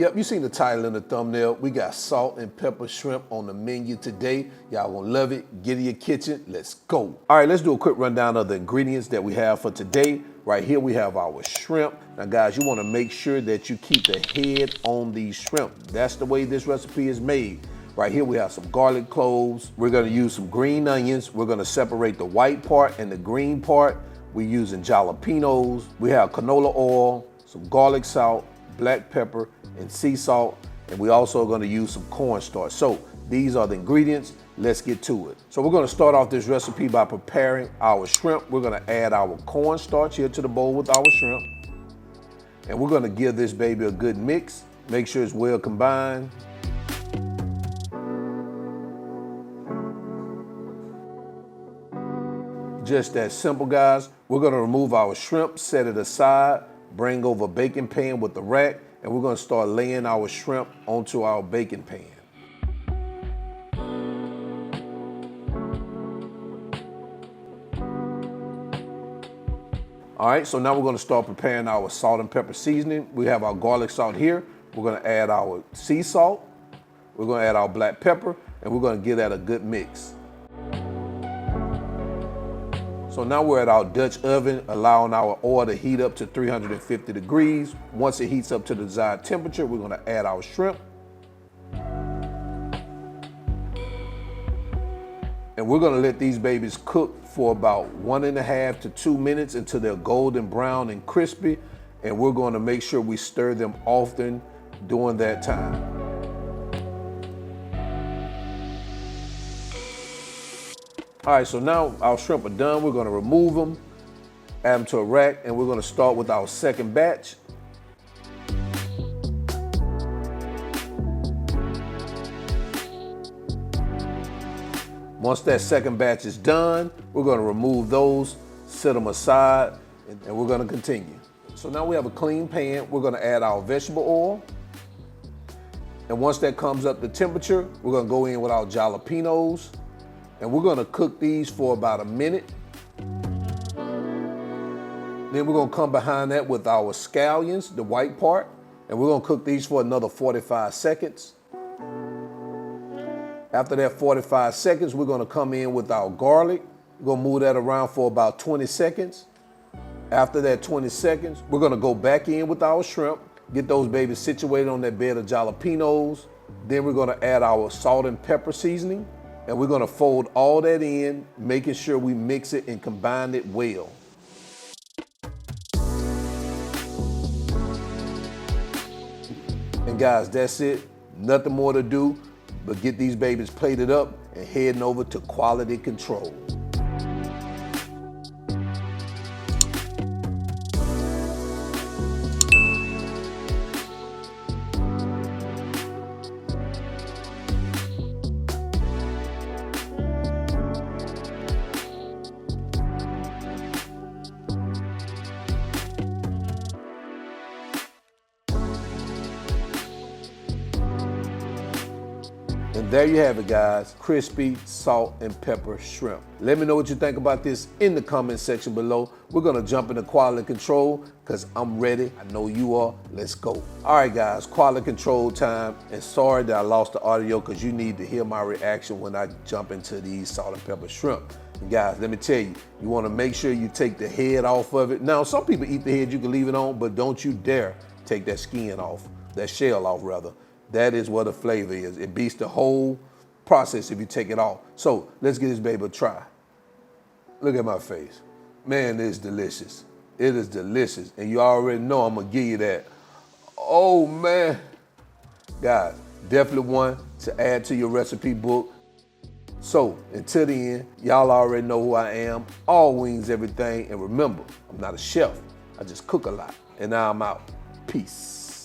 Yep, you seen the title in the thumbnail. We got salt and pepper shrimp on the menu today. Y'all gonna love it. Get in your kitchen, let's go. All right, let's do a quick rundown of the ingredients that we have for today. Right here we have our shrimp. Now guys, you wanna make sure that you keep the head on these shrimp. That's the way this recipe is made. Right here we have some garlic cloves. We're gonna use some green onions. We're gonna separate the white part and the green part. We're using jalapenos. We have canola oil, some garlic salt, black pepper, and sea salt. And we also are gonna use some cornstarch. So these are the ingredients. Let's get to it. So we're gonna start off this recipe by preparing our shrimp. We're gonna add our cornstarch here to the bowl with our shrimp. And we're gonna give this baby a good mix. Make sure it's well combined. Just that simple, guys. We're gonna remove our shrimp, set it aside, bring over a baking pan with the rack, and we're gonna start laying our shrimp onto our baking pan. All right, so now we're gonna start preparing our salt and pepper seasoning. We have our garlic salt here. We're gonna add our sea salt. We're gonna add our black pepper, and we're gonna give that a good mix. So now we're at our Dutch oven, allowing our oil to heat up to 350 degrees. Once it heats up to the desired temperature, we're gonna add our shrimp. And we're gonna let these babies cook for about 1.5 to 2 minutes until they're golden brown and crispy. And we're gonna make sure we stir them often during that time. All right, so now our shrimp are done. We're gonna remove them, add them to a rack, and we're gonna start with our second batch. Once that second batch is done, we're gonna remove those, set them aside, and we're gonna continue. So now we have a clean pan. We're gonna add our vegetable oil. And once that comes up to temperature, we're gonna go in with our jalapenos. And we're gonna cook these for about a minute. Then we're gonna come behind that with our scallions, the white part, and we're gonna cook these for another 45 seconds. After that 45 seconds, we're gonna come in with our garlic. We're gonna move that around for about 20 seconds. After that 20 seconds, we're gonna go back in with our shrimp, get those babies situated on that bed of jalapenos. Then we're gonna add our salt and pepper seasoning. And we're gonna fold all that in, making sure we mix it and combine it well. And guys, that's it. Nothing more to do but get these babies plated up and heading over to quality control. And there you have it, guys. Crispy salt and pepper shrimp. Let me know what you think about this in the comment section below. We're gonna jump into quality control because I'm ready. I know you are. Let's go. All right, guys, quality control time. And sorry that I lost the audio because you need to hear my reaction when I jump into these salt and pepper shrimp. And guys, let me tell you, you wanna make sure you take the head off of it. Now, some people eat the head, you can leave it on, but don't you dare take that skin off, that shell off rather. That is what the flavor is. It beats the whole process if you take it off. So let's give this baby a try. Look at my face. Man, it's delicious. It is delicious. And you already know I'm gonna give you that. Oh man. Guys, definitely one to add to your recipe book. So until the end, y'all already know who I am. All wings, everything. And remember, I'm not a chef. I just cook a lot. And now I'm out. Peace.